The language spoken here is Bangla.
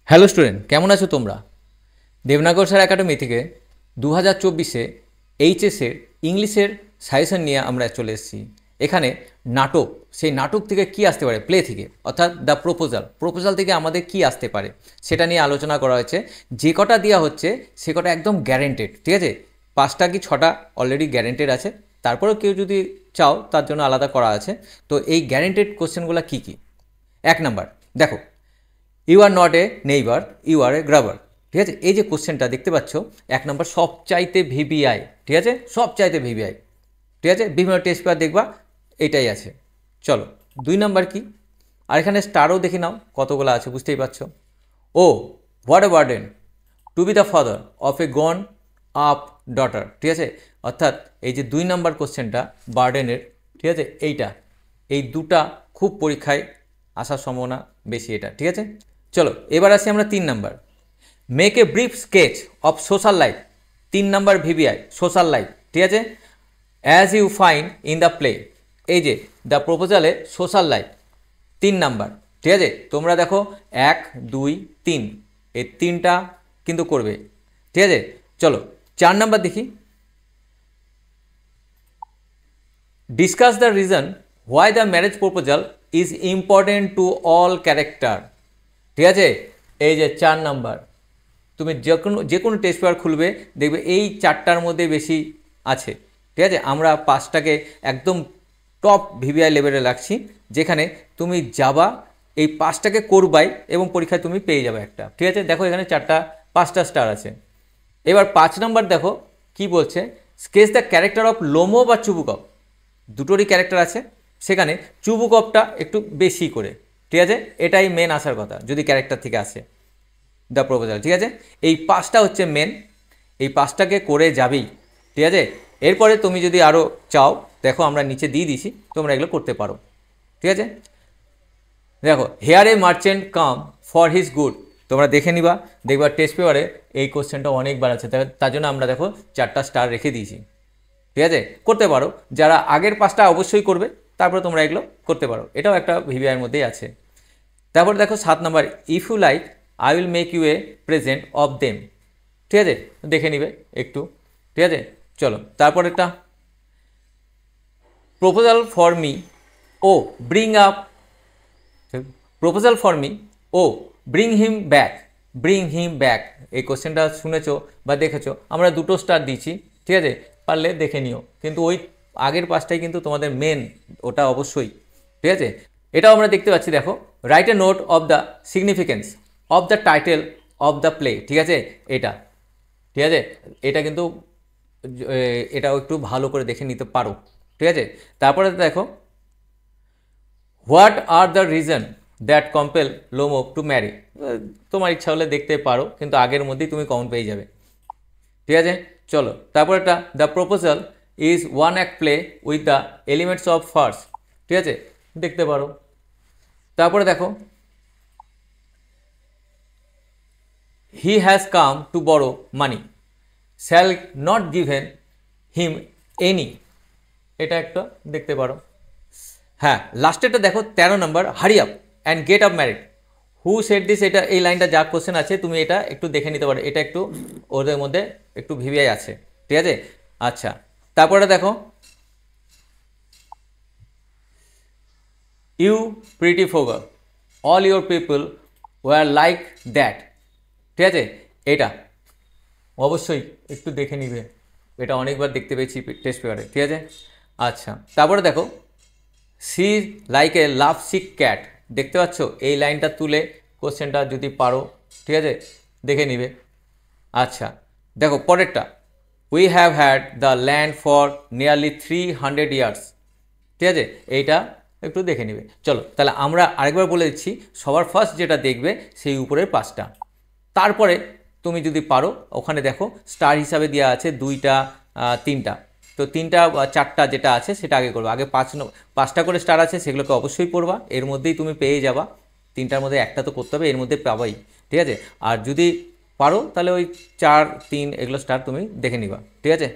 হ্যালো স্টুডেন্ট, কেমন আছো তোমরা? দেবনাগর স্যার একাডেমি থেকে 2024-এ এইচএসের ইংলিশের সাজেশন নিয়ে আমরা চলে এসেছি। এখানে নাটক, সেই নাটক থেকে কি আসতে পারে, প্লে থেকে অর্থাৎ দ্য প্রপোজাল থেকে আমাদের কি আসতে পারে সেটা নিয়ে আলোচনা করা হয়েছে। যে কটা দেওয়া হচ্ছে সে কটা একদম গ্যারেন্টেড, ঠিক আছে? 5টা কি 6টা অলরেডি গ্যারেন্টেড আছে, তারপরেও কেউ যদি চাও তার জন্য আলাদা করা আছে। তো এই গ্যারেন্টেড কোশ্চেনগুলো কী কী? 1 নাম্বার দেখো, you are not a neighbour, you are a grabber. ঠিক আছে, এই যে কোশ্চেনটা দেখতে পাচ্ছ, 1 নম্বর সবচাইতে ভিভিআই, ঠিক আছে, সবচাইতে ভিভিআই, ঠিক আছে, বিভিন্ন টেস্ট পেপার দেখবা এটাই আছে। চলো 2 নম্বর কি, আর এখানে স্টারও দেখে নাও কতগুলো আছে, বুঝতেই পারছো। Oh what a burden to be the father of a gone up daughter. ঠিক আছে, অর্থাৎ এই যে 2 নম্বর কোশ্চেনটা বার্ডেনের, ঠিক আছে, এই দুটা খুব পরীক্ষায় আসার সম্ভাবনা বেশি এটা, ঠিক আছে। চলো এবার আসি আমরা 3 number, make a brief sketch of social life. 3 number VVI social life, ঠিক আছে, as you find in the play. এই যে দ্য প্রপোজালে সোশ্যাল লাইফ 3 নাম্বার, ঠিক আছে। তোমরা দেখো 1 2 3 এই 3টা কিন্তু করবে, ঠিক আছে। চলো 4 নাম্বার দেখি, discuss the reason why the marriage proposal is important to all character. ঠিক আছে, এই যে 4 নাম্বার, তুমি যে কোনো টেস্ট পেপার খুলবে দেখবে এই 4টার মধ্যে বেশি আছে, ঠিক আছে। আমরা 5টাকে একদম টপ ভিভিআই লেভেলে রাখছি, যেখানে তুমি যাবা এই 5টাকে করবাই এবং পরীক্ষায় তুমি পেয়ে যাবে একটা, ঠিক আছে। দেখো এখানে 5টা স্টার আছে। এবার 5 নাম্বার দেখো কি বলছে, স্কেচ দ্য ক্যারেক্টার অফ লোমো বা চুবুকপ। দুটোরই ক্যারেক্টার আছে, সেখানে চুবুকপটা একটু বেশি করে, ঠিক আছে, এটাই মেন আসার কথা যদি ক্যারেক্টার থেকে আসে দ্য প্রপোজাল, ঠিক আছে। এই 5টা হচ্ছে মেন, এই 5টাকে করে যাবেই, ঠিক আছে। এরপরে তুমি যদি আরও চাও, দেখো আমরা নিচে দিয়ে দিছি, তোমরা এগুলো করতে পারো, ঠিক আছে। দেখো here a merchant come for his good, তোমরা দেখে নিবা, দেখবা টেস্ট পেপারে এই কোশ্চেনটা অনেকবার আছে, তার জন্য আমরা দেখো 4টা স্টার রেখে দিয়েছি, ঠিক আছে। করতে পারো, যারা আগের 5টা অবশ্যই করবে, তারপরে তোমরা এগুলো করতে পারো, এটাও একটা ভিভিআইয়ের মধ্যেই আছে। তারপর দেখো 7 number, if you like I will make you a present of them. ঠিক আছে, দেখে নিবে একটু, ঠিক আছে। চলো তারপর একটা, প্রপোজাল ফর মি ও bring up, proposal for me ও ব্রিং হিম ব্যাক। এই কোশ্চেনটা শুনেছো বা দেখেছো, আমরা 2টো স্টার দিচ্ছি, ঠিক আছে, পারলে দেখে নিও। কিন্তু ওই আগের 5টাই কিন্তু তোমাদের মেন, ওটা অবশ্যই, ঠিক আছে। এটাও আমরা দেখতে পাচ্ছি, দেখো write a note of the significance of the title of the play, ঠিক আছে, এটা, ঠিক আছে। এটা কিন্তু এটাও একটু ভালো করে দেখে নিতে পারো, ঠিক আছে। তারপরে দেখো, what are the reason that compel লোমো to marry. তোমার ইচ্ছা হলে দেখতে পারো, কিন্তু আগের মধ্যেই তুমি কমন পেয়ে যাবে, ঠিক আছে। চলো তারপর একটা, the proposal is one act play with the elements of farce, ঠিক আছে, দেখতে পারো। তারপরে দেখো, he has come to borrow money shall not given him any, এটা একটা দেখতে পারো। হ্যাঁ, লাস্টেরটা দেখো 13 number, hurry up and get up married, who said this. এটা এই লাইনটা যা কোশ্চেন আছে তুমি এটা একটু দেখে নিতে পারো, এটা একটু ওদের মধ্যে একটু ভিভিআই আছে, ঠিক আছে। আচ্ছা তারপরে দেখো, you pretty fogger all your people were like that, ঠিক আছে। এটা অবশ্যই একটু দেখে নিবে, এটা অনেকবার দেখতে পেয়েছি টেস্ট পেপারে, ঠিক আছে। আচ্ছা তারপরে দেখো, see like a love sick cat, দেখতে পাচ্ছ এই লাইনটা তুলে কোশ্চেনটা যদি পারো, ঠিক আছে, দেখে নিবে। আচ্ছা দেখো পরেরটা, we have had the land for nearly 300 years, ঠিক আছে, এইটা একটু দেখে নিবে। চলো তাহলে আমরা আরেকবার বলে দিচ্ছি, সবার ফার্স্ট যেটা দেখবে সেই উপরের 5টা, তারপরে তুমি যদি পারো ওখানে দেখো স্টার হিসাবে দেওয়া আছে 2টা 3টা, তো 3টা বা 4টা যেটা আছে সেটা আগে করবে, আগে 5টা করে স্টার আছে সেগুলোকে অবশ্যই পড়বা, এর মধ্যেই তুমি পেয়ে যাবা, 3টার মধ্যে একটা তো করতে হবে, এর মধ্যে পাবাই, ঠিক আছে। আর যদি পারো তাহলে ওই 4 3 এগুলো স্টার তুমি দেখে নিবা, ঠিক আছে।